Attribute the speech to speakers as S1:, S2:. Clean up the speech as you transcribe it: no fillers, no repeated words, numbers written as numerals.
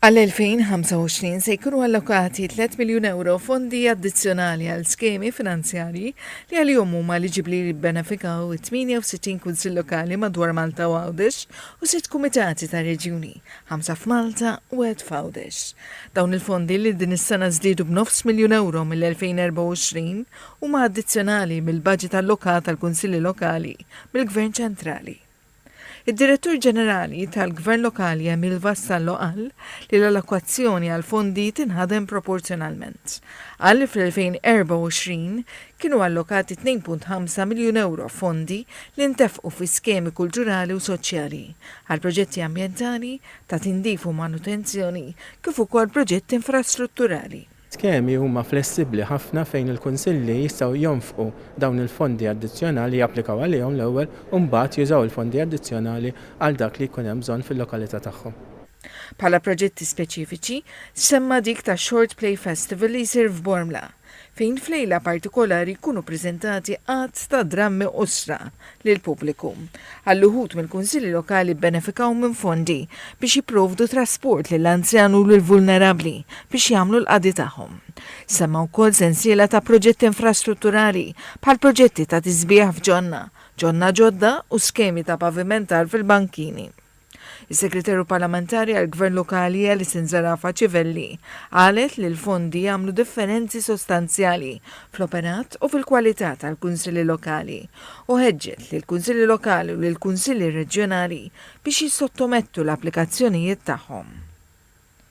S1: Għal-2025 se jkunu allokati 3 miljun euro fondi addizzjonali għal skemi finanzjari li għal-jom huma eliġibli li benefikaw 68 kunsill lokali madwar Malta u Għawdex u 6 kumitati ta' reġjuni, 5 f'Malta u 1 f'Għawdex. Dawn il-fondi li din is-sena żdiedu b'9 miljun euro mill-2024 huma addizzjonali mill-budget allokat għal kunsilli lokali mill-Gvern ċentrali. Id-Direttur Ġenerali tal-Gvern Lokali Emil Vassallo qal li l-allokwazzjoni għal fondi tinħadem proporzjonalment. Qal li fl-2024 kienu allokati 2.5 miljun euro fondi li ntefqu fi skemi kulturali u soċjali għal proġetti ambjentali ta' tindif u manutenzjoni kif ukoll proġetti infrastrutturali.
S2: Skemi huma flessibbli ħafna fejn il-kunsilli jistgħu jonfqu dawn il-fondi addizzjonali japplikaw għalihom l-ewwel u mbagħad jużaw il-fondi addizzjonali għal dak li jkun hemm bżonn fil-lokalità tagħhom.
S1: Bħala proġetti speċifiċi semma dik ta' Short Play Festival li jsir f'Bormla, fejn flejla partikolari jkunu preżentati għadd ta' drammi usra lil pubbliku. Għall-uħud mill-kunsilli lokali benefikaw minn fondi biex jipprovdu trasport lill anzjan u lill-vulnerabbli biex jagħmlu l-qadi tagħhom. Semma wkoll sensiela ta' proġetti infrastrutturali bħal proġetti ta' tisbieħ f'Ġonna, Ġonna ġodda u skemi ta' pavimentar fil-bankini. Is-Segretarju Parlamentari għall-Gvern Lokali Alison Zarafa Civelli qalet li l-fondi jagħmlu differenzi sostanzjali fl-operat u fil-kwalità tal-kunsilli lokali u ħeġġet li l-kunsilli lokali u l-kunsilli reġjonali biex jissottomettu l-applikazzjonijiet tagħhom.